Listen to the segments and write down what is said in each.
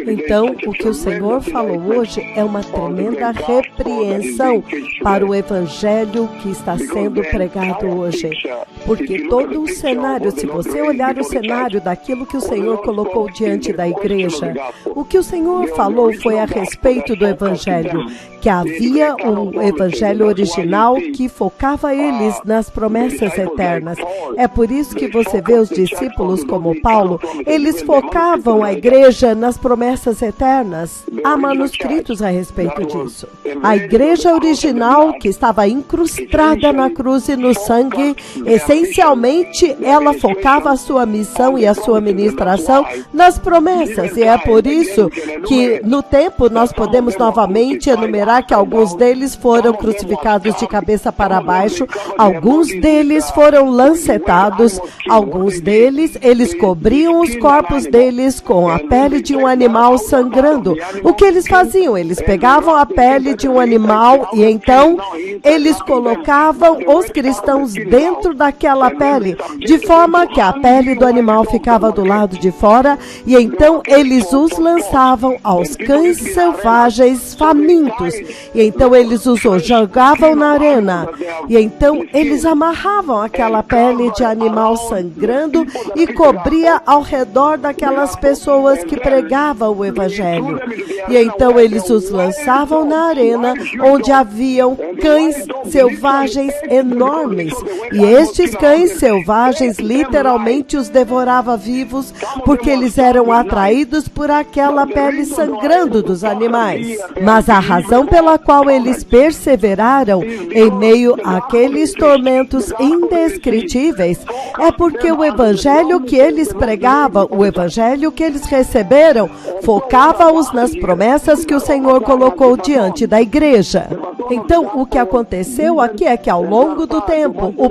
Então, o que o Senhor falou hoje é uma tremenda repreensão para o evangelho que está sendo pregado hoje. Porque todo o cenário, se você olhar o cenário daquilo que o Senhor colocou diante da igreja, o que o Senhor falou foi a respeito do evangelho, que havia um evangelho original que focava eles nas promessas eternas. É por isso que você vê os discípulos como Paulo, eles focavam a igreja nas promessas eternas. Há manuscritos a respeito disso. A igreja original, que estava incrustada na cruz e no sangue, essencialmente ela focava a sua missão e a sua ministração nas promessas. E é por isso que no tempo nós podemos novamente enumerar que alguns deles foram crucificados de cabeça para baixo, alguns deles foram lancetados, alguns deles, eles cobriam os corpos deles com a pele de um animal sangrando. O que eles faziam? Eles pegavam a pele de um animal e então eles colocavam os cristãos dentro daquela pele, de forma que a pele do animal ficava do lado de fora e então eles os lançavam aos cães selvagens famintos. E então eles os jogavam na arena. E então eles amarravam aquela pele de animal sangrando e cobria ao redor daquelas pessoas que pregavam o evangelho. E então eles os lançavam na arena, onde haviam cães selvagens enormes. E estes cães selvagens literalmente os devoravam vivos, porque eles eram atraídos por aquela pele sangrando dos animais. Mas a razão pela qual eles perseveraram em meio àqueles tormentos indescritíveis é porque o evangelho que eles pregavam, o evangelho que eles receberam, focava-os nas promessas que o Senhor colocou diante da igreja. Então, o que aconteceu aqui é que ao longo do tempo, o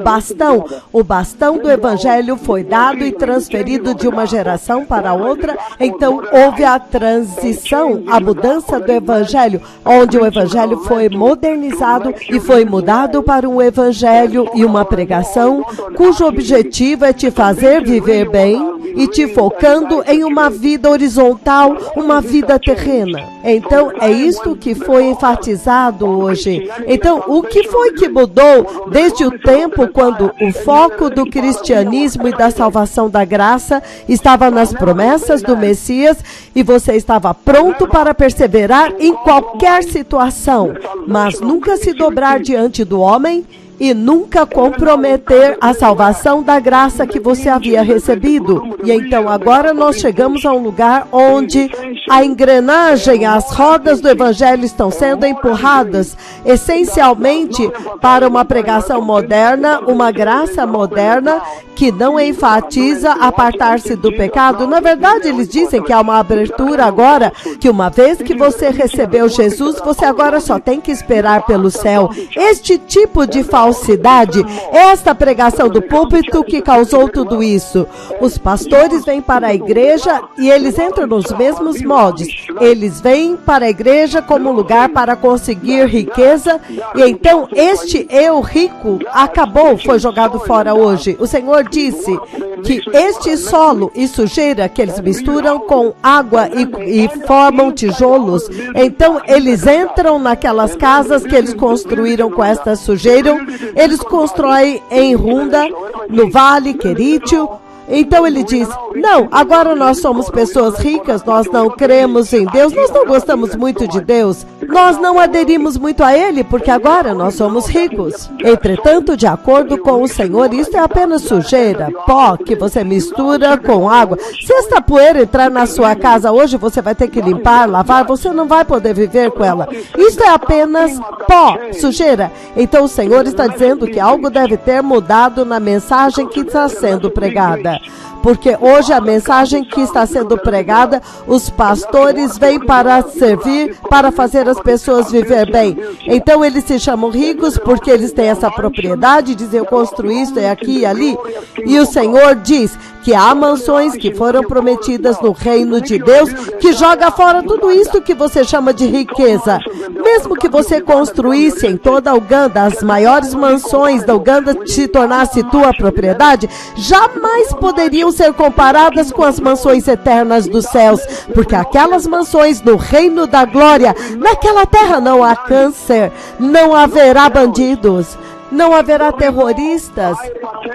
bastão do evangelho foi dado e transferido de uma geração para outra. Então, houve a transição, a mudança do evangelho, onde o evangelho foi modernizado e foi mudado para um evangelho e uma pregação cujo objetivo é te fazer viver bem e te focando em uma vida horizontal, uma vida terrena. Então, é isto que foi enfatizado hoje. Então, o que foi que mudou desde o tempo quando o foco do cristianismo e da salvação da graça estava nas promessas do Messias e você estava pronto para perseverar em qualquer situação, mas nunca se dobrar diante do homem e nunca comprometer a salvação da graça que você havia recebido. E então agora nós chegamos a um lugar onde a engrenagem, as rodas do evangelho estão sendo empurradas essencialmente para uma pregação moderna, uma graça moderna que não enfatiza apartar-se do pecado. Na verdade, eles dizem que há uma abertura agora, que uma vez que você recebeu Jesus, você agora só tem que esperar pelo céu. Este tipo de falsidade, esta pregação do púlpito que causou tudo isso. Os pastores vêm para a igreja e eles entram nos mesmos moldes. Eles vêm para a igreja como lugar para conseguir riqueza e então este eu rico acabou, foi jogado fora hoje. O Senhor disse que este solo e sujeira que eles misturam com água e formam tijolos, então eles entram naquelas casas que eles construíram com esta sujeira, eles constroem em Runda, no Vale, Querítio. Então ele diz, não, agora nós somos pessoas ricas, nós não cremos em Deus, nós não gostamos muito de Deus, nós não aderimos muito a Ele, porque agora nós somos ricos. Entretanto, de acordo com o Senhor, isso é apenas sujeira, pó que você mistura com água. Se esta poeira entrar na sua casa hoje, você vai ter que limpar, lavar, você não vai poder viver com ela. Isso é apenas pó, sujeira. Então o Senhor está dizendo que algo deve ter mudado na mensagem que está sendo pregada. Porque hoje a mensagem que está sendo pregada, os pastores vêm para servir, para fazer as pessoas viver bem. Então eles se chamam ricos porque eles têm essa propriedade, dizem eu construí isso, é aqui e ali. E o Senhor diz que há mansões que foram prometidas no reino de Deus, que joga fora tudo isso que você chama de riqueza. Mesmo que você construísse em toda a Uganda, as maiores mansões da Uganda se tornasse tua propriedade, jamais poderiam ser comparadas com as mansões eternas dos céus, porque aquelas mansões no reino da glória, naquela terra não há câncer, não haverá bandidos, não haverá terroristas,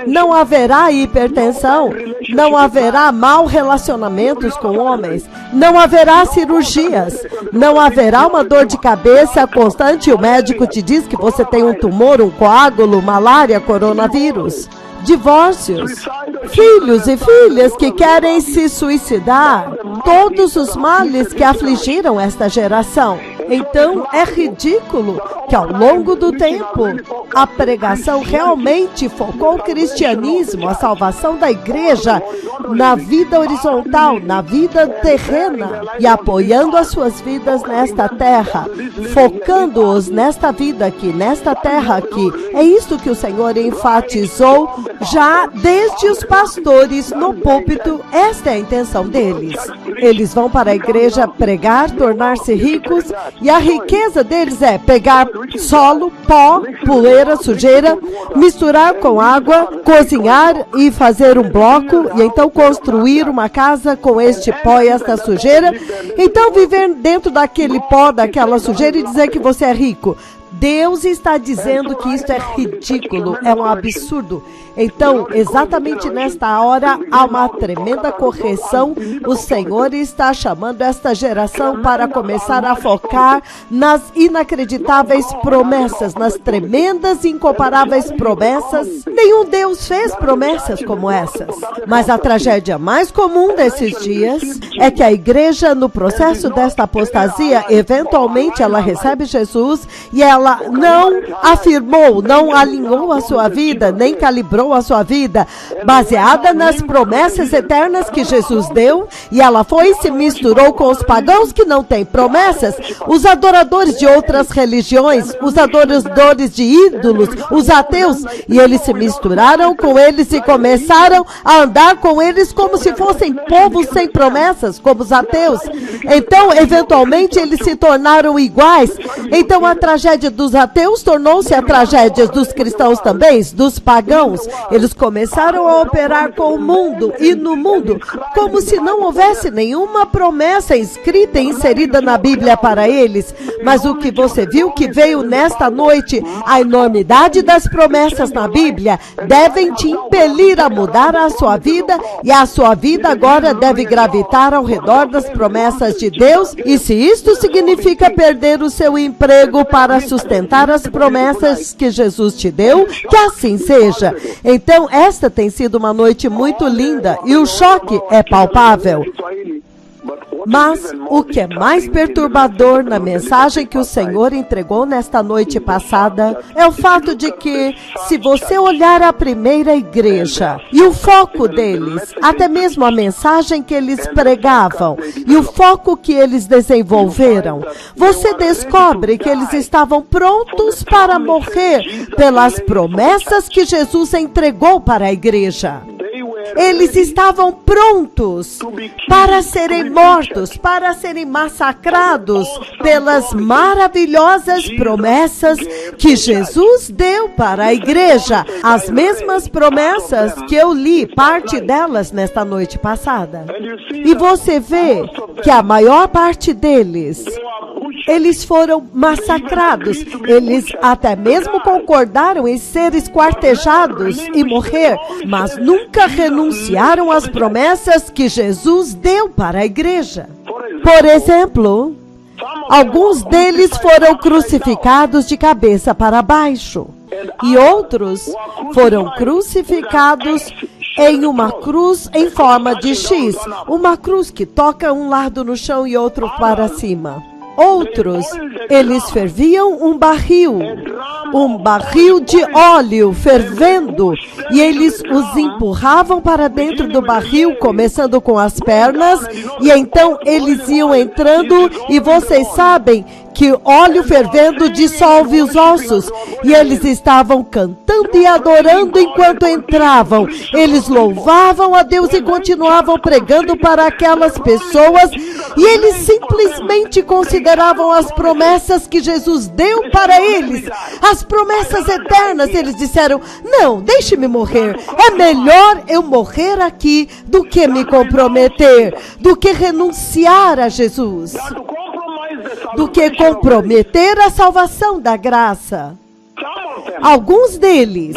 não haverá hipertensão, não haverá mau relacionamentos com homens, não haverá cirurgias, não haverá uma dor de cabeça constante e o médico te diz que você tem um tumor, um coágulo, malária, coronavírus. Divórcios, filhos e filhas que querem se suicidar, todos os males que afligiram esta geração. Então, é ridículo que ao longo do tempo, a pregação realmente focou o cristianismo, a salvação da igreja, na vida horizontal, na vida terrena, e apoiando as suas vidas nesta terra, focando-os nesta vida aqui, nesta terra aqui. É isto que o Senhor enfatizou já desde os pastores no púlpito. Esta é a intenção deles. Eles vão para a igreja pregar, tornar-se ricos, e a riqueza deles é pegar solo, pó, poeira, sujeira, misturar com água, cozinhar e fazer um bloco, e então construir uma casa com este pó e esta sujeira. Então viver dentro daquele pó, daquela sujeira e dizer que você é rico. Deus está dizendo que isso é ridículo, é um absurdo. Então, exatamente nesta hora, há uma tremenda correção. O Senhor está chamando esta geração para começar a focar nas inacreditáveis promessas, nas tremendas e incomparáveis promessas. Nenhum Deus fez promessas como essas. Mas a tragédia mais comum desses dias é que a igreja, no processo desta apostasia, eventualmente ela recebe Jesus e ela não afirmou, não alinhou a sua vida, nem calibrou a sua vida, baseada nas promessas eternas que Jesus deu, e ela foi e se misturou com os pagãos que não têm promessas, os adoradores de outras religiões, os adoradores de ídolos, os ateus, e eles se misturaram com eles e começaram a andar com eles como se fossem povos sem promessas, como os ateus. Então, eventualmente, eles se tornaram iguais. Então, a tragédia dos ateus tornou-se a tragédia dos cristãos também, dos pagãos. Eles começaram a operar com o mundo e no mundo, como se não houvesse nenhuma promessa escrita e inserida na Bíblia para eles. Mas o que você viu que veio nesta noite, a enormidade das promessas na Bíblia, devem te impelir a mudar a sua vida, e a sua vida agora deve gravitar ao redor das promessas de Deus. E se isto significa perder o seu emprego para sustentar as promessas que Jesus te deu, que assim seja. Então, esta tem sido uma noite muito linda e o choque é palpável. Mas o que é mais perturbador na mensagem que o Senhor entregou nesta noite passada é o fato de que, se você olhar a primeira igreja e o foco deles, até mesmo a mensagem que eles pregavam e o foco que eles desenvolveram, você descobre que eles estavam prontos para morrer pelas promessas que Jesus entregou para a igreja. Eles estavam prontos para serem mortos, para serem massacrados pelas maravilhosas promessas que Jesus deu para a igreja. As mesmas promessas que eu li, parte delas nesta noite passada. E você vê que a maior parte deles, eles foram massacrados. Eles até mesmo concordaram em ser esquartejados e morrer, mas nunca renunciaram às promessas que Jesus deu para a igreja. Por exemplo, alguns deles foram crucificados de cabeça para baixo, e outros foram crucificados em uma cruz em forma de X, uma cruz que toca um lado no chão e outro para cima. Outros, eles ferviam um barril de óleo fervendo, e eles os empurravam para dentro do barril, começando com as pernas, e então eles iam entrando, e vocês sabem que óleo fervendo dissolve os ossos. E eles estavam cantando e adorando enquanto entravam. Eles louvavam a Deus e continuavam pregando para aquelas pessoas. E eles simplesmente consideravam as promessas que Jesus deu para eles, as promessas eternas. Eles disseram: não, deixe-me morrer. É melhor eu morrer aqui do que me comprometer, do que renunciar a Jesus, do que comprometer a salvação da graça. Alguns deles,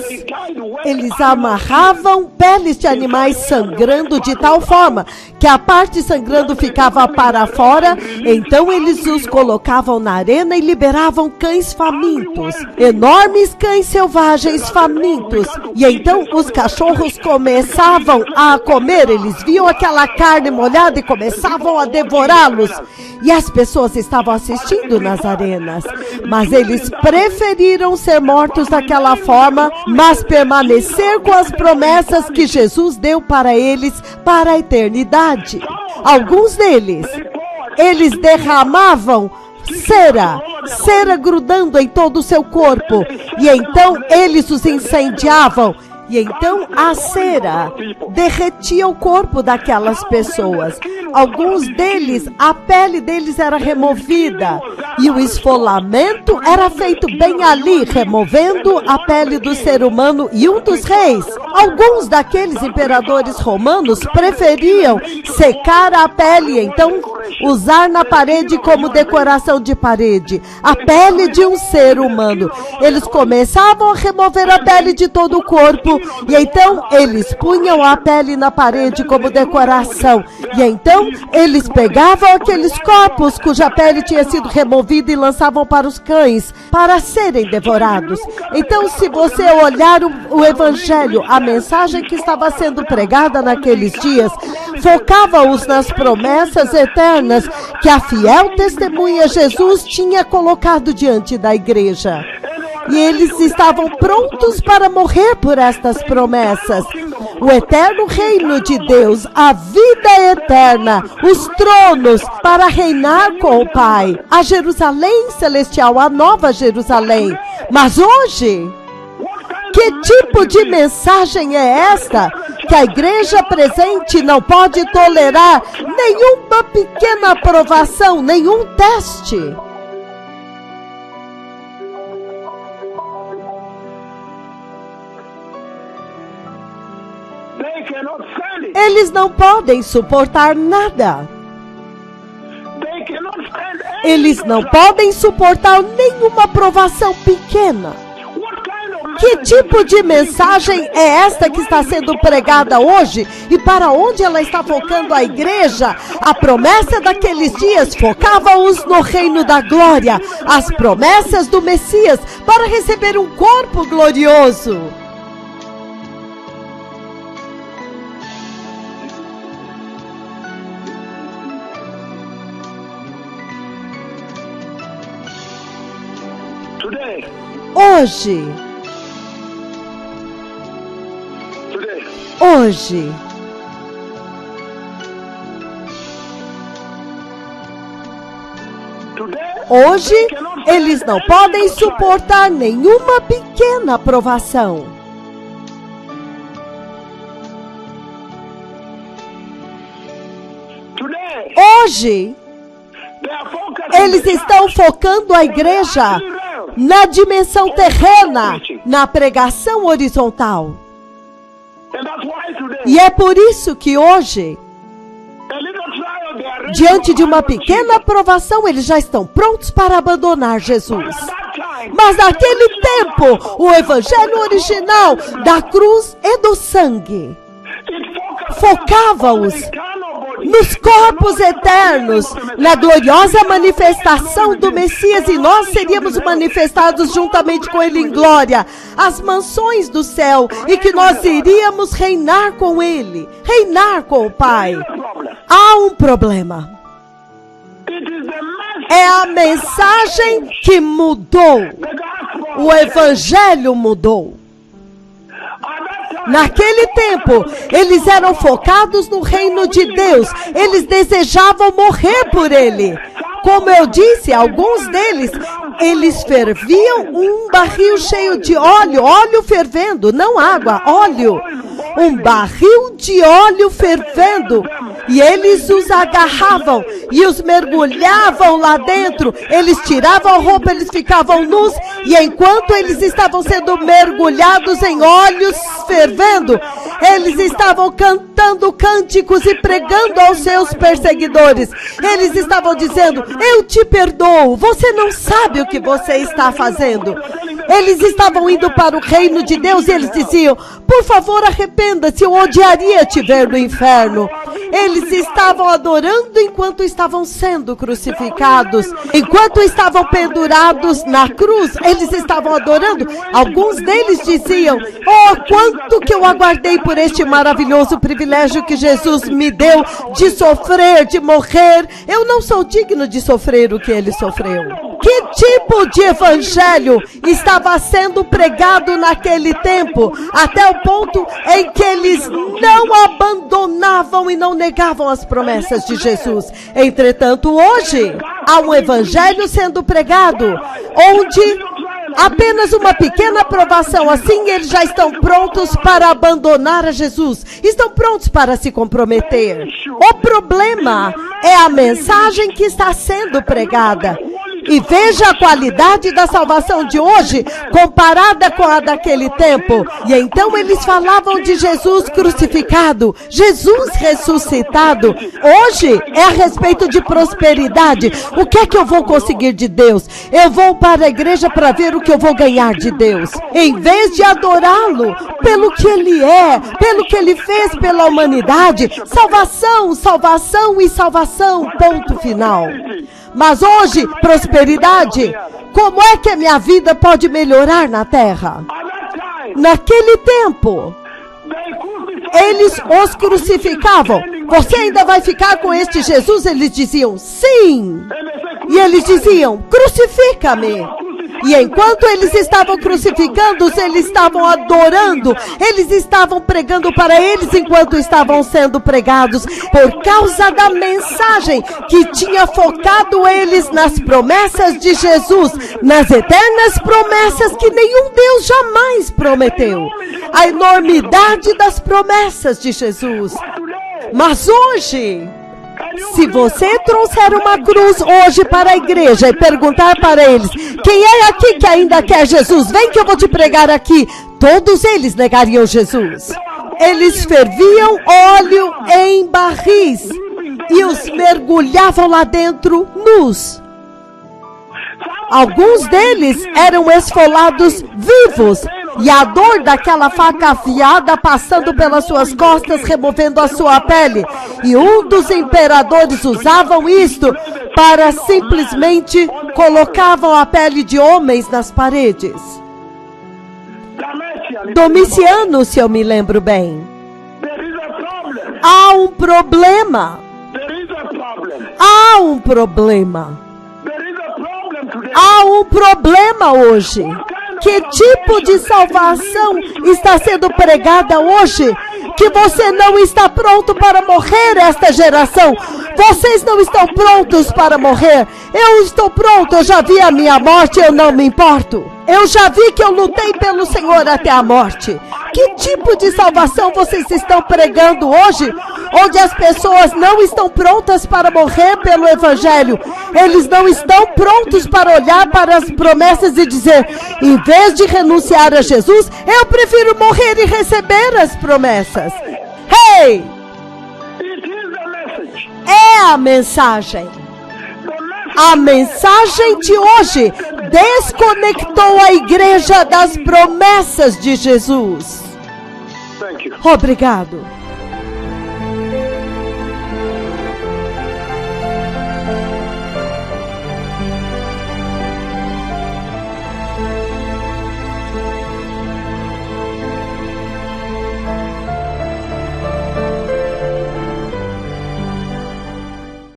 eles amarravam peles de animais sangrando de tal forma que a parte sangrando ficava para fora. Então eles os colocavam na arena e liberavam cães famintos, enormes cães selvagens famintos. E então os cachorros começavam a comer, eles viam aquela carne molhada e começavam a devorá-los. E as pessoas estavam assistindo nas arenas, mas eles preferiram ser mortos daquela forma, mas permanecer com as promessas que Jesus deu para eles para a eternidade. Alguns deles, eles derramavam cera grudando em todo o seu corpo, e então eles os incendiavam. E então a cera derretia o corpo daquelas pessoas. Alguns deles, a pele deles era removida e o esfolamento era feito bem ali, removendo a pele do ser humano. E um dos reis, alguns daqueles imperadores romanos preferiam secar a pele e então usar na parede como decoração de parede a pele de um ser humano. Eles começavam a remover a pele de todo o corpo e então eles punham a pele na parede como decoração. E então eles pegavam aqueles corpos cuja pele tinha sido removida e lançavam para os cães para serem devorados. Então, se você olhar o evangelho, a mensagem que estava sendo pregada naqueles dias, focava-os nas promessas eternas que a fiel testemunha Jesus tinha colocado diante da igreja. E eles estavam prontos para morrer por estas promessas. O eterno reino de Deus, a vida eterna, os tronos para reinar com o Pai, a Jerusalém celestial, a nova Jerusalém. Mas hoje, que tipo de mensagem é esta? Que a igreja presente não pode tolerar nenhuma pequena aprovação, nenhum teste. Eles não podem suportar nada. Eles não podem suportar nenhuma aprovação pequena. Que tipo de mensagem é esta que está sendo pregada hoje? E para onde ela está focando a igreja? A promessa daqueles dias focava-os no reino da glória. As promessas do Messias para receber um corpo glorioso. Hoje, eles não podem suportar nenhuma pequena aprovação. Hoje, eles estão focando a igreja na dimensão terrena, na pregação horizontal. E é por isso que hoje, diante de uma pequena aprovação, eles já estão prontos para abandonar Jesus. Mas naquele tempo, o evangelho original da cruz e do sangue focava-os nos corpos eternos, na gloriosa manifestação do Messias, e nós seríamos manifestados juntamente com Ele em glória, as mansões do céu, e que nós iríamos reinar com Ele, reinar com o Pai. Há um problema. É a mensagem que mudou. O evangelho mudou. Naquele tempo, eles eram focados no reino de Deus. Eles desejavam morrer por ele. Como eu disse, alguns deles, eles ferviam um barril cheio de óleo, óleo fervendo, não água, óleo. Um barril de óleo fervendo. E eles os agarravam e os mergulhavam lá dentro. Eles tiravam a roupa, eles ficavam nus. E enquanto eles estavam sendo mergulhados em óleos fervendo, eles estavam cantando cânticos e pregando aos seus perseguidores. Eles estavam dizendo: eu te perdoo, você não sabe o que você está fazendo. Eles estavam indo para o reino de Deus e eles diziam: por favor, arrependa-se, eu odiaria te ver no inferno. Eles estavam adorando enquanto estavam sendo crucificados. Enquanto estavam pendurados na cruz, eles estavam adorando. Alguns deles diziam: oh, quanto que eu aguardei por este maravilhoso privilégio que Jesus me deu de sofrer, de morrer. Eu não sou digno de sofrer o que ele sofreu. Que tipo de evangelho estava sendo pregado naquele tempo, até o ponto em que eles não abandonavam e não negavam as promessas de Jesus? Entretanto, hoje, há um evangelho sendo pregado, onde apenas uma pequena aprovação, assim eles já estão prontos para abandonar a Jesus, estão prontos para se comprometer. O problema é a mensagem que está sendo pregada. E veja a qualidade da salvação de hoje comparada com a daquele tempo. E então eles falavam de Jesus crucificado, Jesus ressuscitado. Hoje é a respeito de prosperidade. O que é que eu vou conseguir de Deus? Eu vou para a igreja para ver o que eu vou ganhar de Deus. Em vez de adorá-lo pelo que ele é, pelo que ele fez pela humanidade. Salvação, salvação e salvação, ponto final. Mas hoje, prosperidade, como é que a minha vida pode melhorar na terra? Naquele tempo, eles os crucificavam. Você ainda vai ficar com este Jesus? Eles diziam, sim. E eles diziam, crucifica-me. E enquanto eles estavam crucificando-os, eles estavam adorando, eles estavam pregando para eles enquanto estavam sendo pregados, por causa da mensagem que tinha focado eles nas promessas de Jesus, nas eternas promessas que nenhum Deus jamais prometeu. A enormidade das promessas de Jesus. Mas hoje, se você trouxer uma cruz hoje para a igreja e perguntar para eles, quem é aqui que ainda quer Jesus? Vem que eu vou te pregar aqui. Todos eles negariam Jesus. Eles ferviam óleo em barris e os mergulhavam lá dentro nus. Alguns deles eram esfolados vivos. E a dor daquela faca afiada passando pelas suas costas, removendo a sua pele. E um dos imperadores usavam isto para simplesmente colocavam a pele de homens nas paredes. Domiciano, se eu me lembro bem. Há um problema. Há um problema. Há um problema hoje. Que tipo de salvação está sendo pregada hoje? Que você não está pronto para morrer, esta geração. Vocês não estão prontos para morrer. Eu estou pronto, eu já vi a minha morte, eu não me importo. Eu já vi que eu lutei pelo Senhor até a morte. Que tipo de salvação vocês estão pregando hoje? Onde as pessoas não estão prontas para morrer pelo Evangelho. Eles não estão prontos para olhar para as promessas e dizer, em vez de renunciar a Jesus, eu prefiro morrer e receber as promessas. Hey! É a mensagem. A mensagem de hoje desconectou a igreja das promessas de Jesus. Obrigado.